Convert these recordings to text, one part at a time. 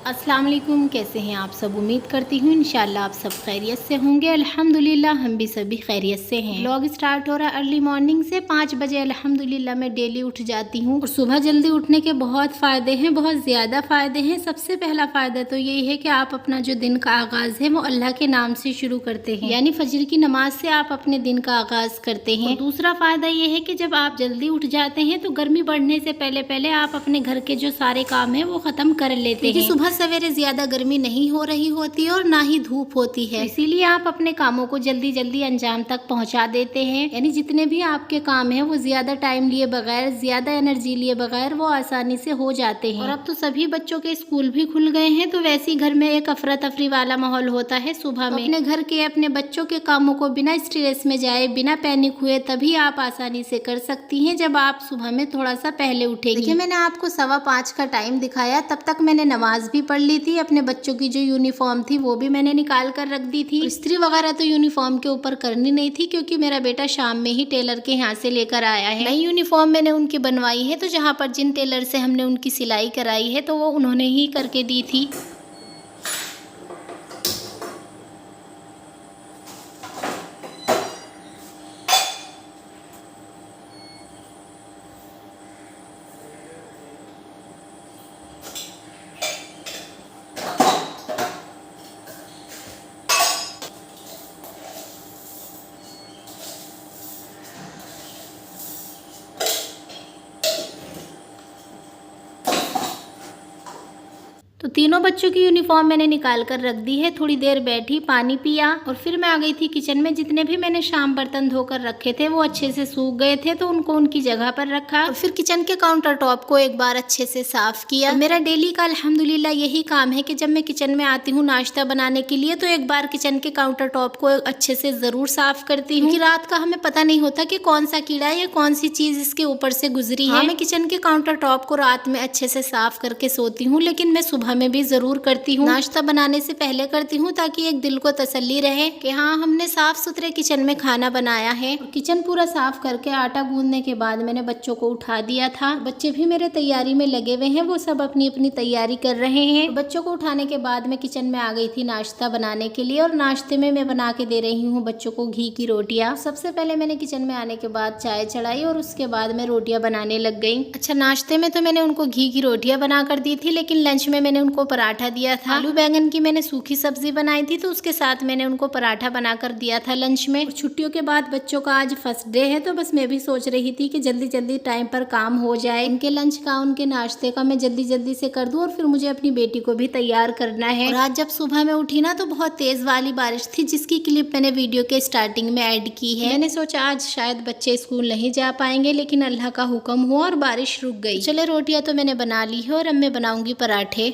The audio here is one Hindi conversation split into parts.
अस्सलाम वालेकुम। कैसे हैं आप सब? उम्मीद करती हूँ इंशाल्लाह आप सब खैरियत से होंगे। अल्हम्दुलिल्लाह हम भी सभी खैरियत से हैं। व्लॉग स्टार्ट हो रहा है अर्ली मॉर्निंग से। 5 बजे अल्हम्दुलिल्लाह मैं डेली उठ जाती हूँ और सुबह जल्दी उठने के बहुत फ़ायदे हैं, बहुत ज़्यादा फ़ायदे हैं। सबसे पहला फ़ायदा तो यही है कि आप अपना जो दिन का आगाज़ है वो अल्लाह के नाम से शुरू करते हैं, यानी फजर की नमाज से आप अपने दिन का आगाज़ करते हैं। दूसरा फ़ायदा ये है कि जब आप जल्दी उठ जाते हैं तो गर्मी बढ़ने से पहले पहले आप अपने घर के जो सारे काम है वो ख़त्म कर लेते हैं। सुबह सवेरे ज्यादा गर्मी नहीं हो रही होती और ना ही धूप होती है, इसीलिए आप अपने कामों को जल्दी जल्दी अंजाम तक पहुंचा देते हैं। यानी जितने भी आपके काम हैं वो ज्यादा टाइम लिए बगैर, ज्यादा एनर्जी लिए बगैर वो आसानी से हो जाते हैं। और अब तो सभी बच्चों के स्कूल भी खुल गए हैं तो वैसे ही घर में एक अफरा तफरी वाला माहौल होता है सुबह में। अपने घर के अपने बच्चों के कामों को बिना स्ट्रेस में जाए, बिना पैनिक हुए तभी आप आसानी से कर सकती हैं जब आप सुबह में थोड़ा सा पहले उठेंगी। देखिए मैंने आपको 5:15 का टाइम दिखाया, तब तक मैंने नमाज भी पढ़ ली थी। अपने बच्चों की जो यूनिफॉर्म थी वो भी मैंने निकाल कर रख दी थी। इस्त्री वगैरह तो यूनिफॉर्म के ऊपर करनी नहीं थी क्योंकि मेरा बेटा शाम में ही टेलर के यहाँ से लेकर आया है। नई यूनिफॉर्म मैंने उनकी बनवाई है, तो जहाँ पर जिन टेलर से हमने उनकी सिलाई कराई है तो वो उन्होंने ही करके दी थी। तो तीनों बच्चों की यूनिफॉर्म मैंने निकाल कर रख दी है। थोड़ी देर बैठी, पानी पिया और फिर मैं आ गई थी किचन में। जितने भी मैंने शाम बर्तन धोकर रखे थे वो अच्छे से सूख गए थे तो उनको उनकी जगह पर रखा और फिर किचन के काउंटर टॉप को एक बार अच्छे से साफ किया। तो मेरा डेली का अल्हम्दुलिल्लाह यही काम है कि जब मैं किचन में आती हूँ नाश्ता बनाने के लिए तो एक बार किचन के काउंटर टॉप को अच्छे से जरूर साफ करती हूँ, क्योंकि रात का हमें पता नहीं होता कि कौन सा कीड़ा या कौन सी चीज इसके ऊपर से गुजरी है। मैं किचन के काउंटर टॉप को रात में अच्छे से साफ करके सोती हूँ, लेकिन मैं सुबह में भी जरूर करती हूँ। नाश्ता बनाने से पहले करती हूँ ताकि एक दिल को तसल्ली रहे कि हाँ हमने साफ सुथरे किचन में खाना बनाया है। किचन पूरा साफ करके आटा गूंदने के बाद मैंने बच्चों को उठा दिया था। बच्चे भी मेरे तैयारी में लगे हुए हैं, वो सब अपनी अपनी तैयारी कर रहे हैं। बच्चों को उठाने के बाद मैं किचन में आ गई थी नाश्ता बनाने के लिए और नाश्ते में मैं बना के दे रही हूँ बच्चों को घी की रोटियाँ। सबसे पहले मैंने किचन में आने के बाद चाय चढ़ाई और उसके बाद मैं रोटियाँ बनाने लग गई। अच्छा, नाश्ते में तो मैंने उनको घी की रोटियाँ बना कर दी थी, लेकिन लंच में मैंने उनको पराठा दिया था। आलू बैंगन की मैंने सूखी सब्जी बनाई थी तो उसके साथ मैंने उनको पराठा बनाकर दिया था लंच में। और छुट्टियों के बाद बच्चों का आज फर्स्ट डे है तो बस मैं भी सोच रही थी कि जल्दी जल्दी टाइम पर काम हो जाए। उनके लंच का, उनके नाश्ते का मैं जल्दी जल्दी से कर दूं और फिर मुझे अपनी बेटी को भी तैयार करना है। और आज जब सुबह में उठी ना तो बहुत तेज वाली बारिश थी, जिसकी क्लिप मैंने वीडियो के स्टार्टिंग में ऐड की है। मैंने सोचा आज शायद बच्चे स्कूल नहीं जा पाएंगे, लेकिन अल्लाह का हुक्म हुआ और बारिश रुक गई। चले, रोटियां तो मैंने बना ली है और अब मैं बनाऊंगी पराठे।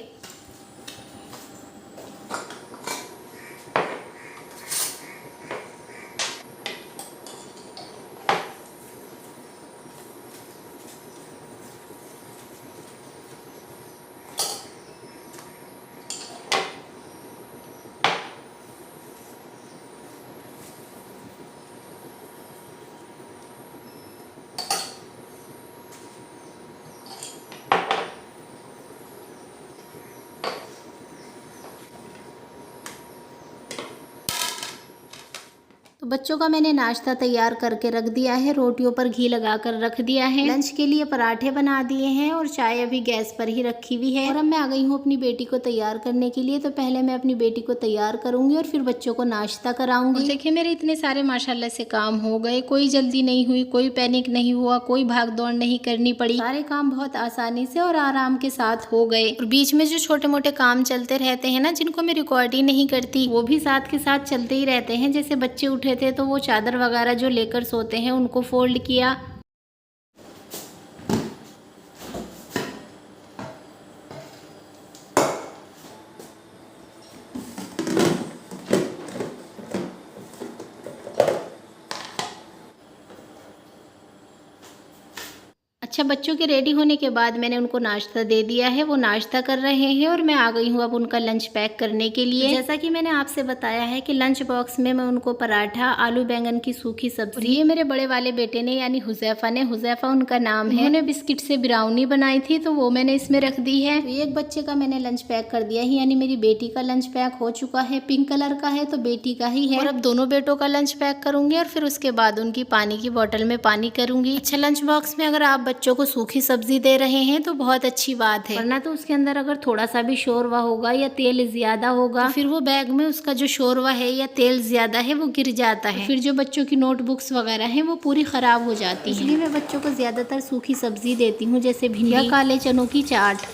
तो बच्चों का मैंने नाश्ता तैयार करके रख दिया है, रोटियों पर घी लगाकर रख दिया है। लंच के लिए पराठे बना दिए हैं और चाय अभी गैस पर ही रखी हुई है। और अब मैं आ गई हूँ अपनी बेटी को तैयार करने के लिए। तो पहले मैं अपनी बेटी को तैयार करूंगी और फिर बच्चों को नाश्ता कराऊंगी। देखिए मेरे इतने सारे माशाल्लाह से काम हो गए, कोई जल्दी नहीं हुई, कोई पैनिक नहीं हुआ, कोई भाग दौड़ नहीं करनी पड़ी। सारे काम बहुत आसानी से और आराम के साथ हो गए। और बीच में जो छोटे मोटे काम चलते रहते हैं ना, जिनको मैं रिकॉर्ड ही नहीं करती, वो भी साथ के साथ चलते ही रहते हैं। जैसे बच्चे उठे थे तो वो चादर वगैरह जो लेकर सोते हैं उनको फोल्ड किया। अच्छा, बच्चों के रेडी होने के बाद मैंने उनको नाश्ता दे दिया है, वो नाश्ता कर रहे हैं और मैं आ गई हूँ अब उनका लंच पैक करने के लिए। जैसा कि मैंने आपसे बताया है कि लंच बॉक्स में मैं उनको पराठा, आलू बैंगन की सूखी सब्जी, ये मेरे बड़े वाले बेटे ने यानी हुजैफा ने, हुजैफा उनका नाम है, उन्होंने बिस्किट से ब्राउनी बनाई थी तो वो मैंने इसमें रख दी है। तो एक बच्चे का मैंने लंच पैक कर दिया है, यानी मेरी बेटी का लंच पैक हो चुका है। पिंक कलर का है तो बेटी का ही है। और अब दोनों बेटों का लंच पैक करूंगी और फिर उसके बाद उनकी पानी की बोतल में पानी करूंगी। अच्छा, लंच बॉक्स में अगर आप बच्चों को सूखी सब्जी दे रहे हैं तो बहुत अच्छी बात है, वरना तो उसके अंदर अगर थोड़ा सा भी शोरवा होगा या तेल ज्यादा होगा तो फिर वो बैग में उसका जो शोरवा है या तेल ज्यादा है वो गिर जाता है, फिर जो बच्चों की नोटबुक्स वगैरह हैं वो पूरी खराब हो जाती है। इसलिए मैं बच्चों को ज्यादातर सूखी सब्जी देती हूँ, जैसे भिंडी, काले चनों की चाट।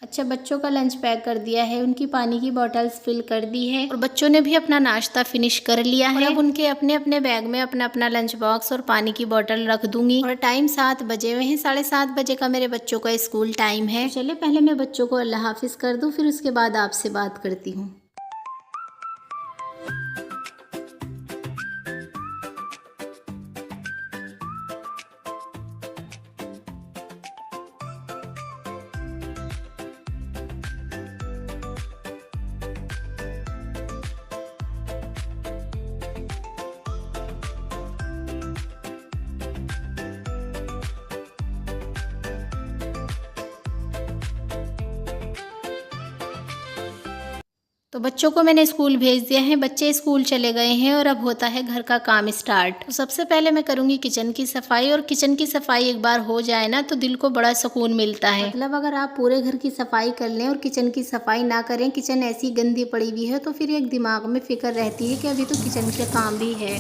अच्छा, बच्चों का लंच पैक कर दिया है, उनकी पानी की बॉटल्स फिल कर दी है और बच्चों ने भी अपना नाश्ता फिनिश कर लिया है। अब उनके अपने अपने बैग में अपना अपना लंच बॉक्स और पानी की बोतल रख दूंगी। और टाइम 7 बजे हुए हैं, 7:30 बजे का मेरे बच्चों का स्कूल टाइम है। चले पहले मैं बच्चों को अल्लाह हाफिज कर दूं, फिर उसके बाद आपसे बात करती हूँ। तो बच्चों को मैंने स्कूल भेज दिया है, बच्चे स्कूल चले गए हैं और अब होता है घर का काम स्टार्ट। तो सबसे पहले मैं करूंगी किचन की सफाई, और किचन की सफाई एक बार हो जाए ना तो दिल को बड़ा सुकून मिलता है। मतलब अगर आप पूरे घर की सफाई कर लें और किचन की सफाई ना करें, किचन ऐसी गंदी पड़ी हुई है, तो फिर एक दिमाग में फिक्र रहती है कि अभी तो किचन का काम भी है।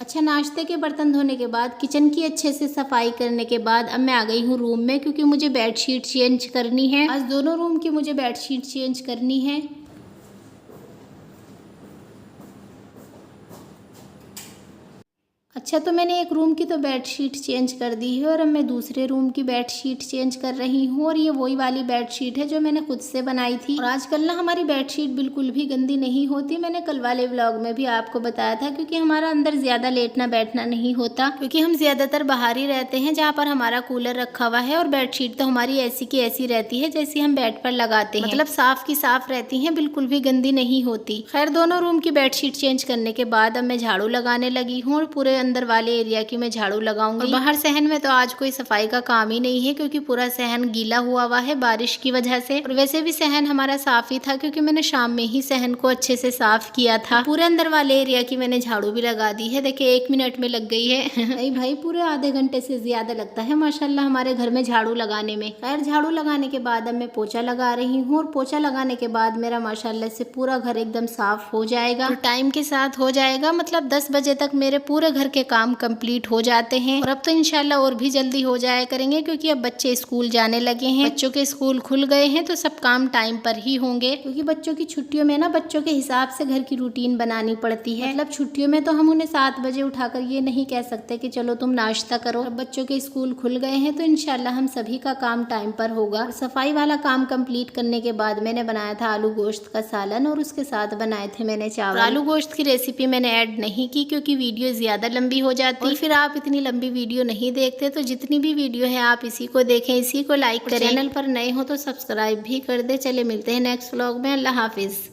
अच्छा, नाश्ते के बर्तन धोने के बाद, किचन की अच्छे से सफाई करने के बाद अब मैं आ गई हूँ रूम में, क्योंकि मुझे बेडशीट चेंज करनी है। आज दोनों रूम की मुझे बेडशीट चेंज करनी है। अच्छा, तो मैंने एक रूम की तो बेडशीट चेंज कर दी है और अब मैं दूसरे रूम की बेडशीट चेंज कर रही हूँ। और ये वही वाली बेडशीट है जो मैंने खुद से बनाई थी। और आजकल ना हमारी बेडशीट बिल्कुल भी गंदी नहीं होती, मैंने कल वाले व्लॉग में भी आपको बताया था, क्योंकि हमारा अंदर ज्यादा लेटना बैठना नहीं होता, क्योंकि हम ज्यादातर बाहर ही रहते हैं जहाँ पर हमारा कूलर रखा हुआ है। और बेडशीट तो हमारी ऐसी की ऐसी रहती है जैसी हम बेड पर लगाते हैं, मतलब साफ की साफ रहती है, बिल्कुल भी गंदी नहीं होती। खैर, दोनों रूम की बेडशीट चेंज करने के बाद अब मैं झाड़ू लगाने लगी हूँ और पूरे अंदर वाले एरिया की मैं झाड़ू लगाऊंगी। बाहर सहन में तो आज कोई सफाई का काम ही नहीं है, क्योंकि पूरा सहन गीला हुआ है बारिश की वजह से। और वैसे भी सहन हमारा साफ ही था, क्योंकि मैंने शाम में ही सहन को अच्छे से साफ किया था। पूरे अंदर वाले एरिया की मैंने झाड़ू भी लगा दी है। देखिए 1 मिनट में लग गई है। नहीं भाई, पूरे आधे घंटे से ज्यादा लगता है माशाल्लाह हमारे घर में झाड़ू लगाने में। खैर, झाड़ू लगाने के बाद अब मैं पोछा लगा रही हूँ, और पोछा लगाने के बाद मेरा माशाल्लाह से पूरा घर एकदम साफ हो जाएगा और टाइम के साथ हो जाएगा। मतलब 10 बजे तक मेरे पूरे घर के काम कंप्लीट हो जाते हैं और अब तो इंशाल्लाह और भी जल्दी हो जाया करेंगे, क्योंकि अब बच्चे स्कूल जाने लगे हैं। बच्चों के स्कूल खुल गए हैं तो सब काम टाइम पर ही होंगे, क्योंकि बच्चों की छुट्टियों में ना बच्चों के हिसाब से घर की रूटीन बनानी पड़ती है। मतलब छुट्टियों में तो हम उन्हें 7 बजे उठाकर ये नहीं कह सकते कि चलो तुम नाश्ता करो। अब बच्चों के स्कूल खुल गए हैं तो इंशाल्लाह हम सभी का काम टाइम पर होगा। सफाई वाला काम कंप्लीट करने के बाद मैंने बनाया था आलू गोश्त का सालन और उसके साथ बनाए थे मैंने चावल। आलू गोश्त की रेसिपी मैंने ऐड नहीं की क्योंकि वीडियो ज्यादा लंबी हो जाती है, फिर आप इतनी लंबी वीडियो नहीं देखते। तो जितनी भी वीडियो है आप इसी को देखें, इसी को लाइक करें। चैनल पर नए हो तो सब्सक्राइब भी कर दे। चले मिलते हैं नेक्स्ट व्लॉग में। अल्लाह हाफिज।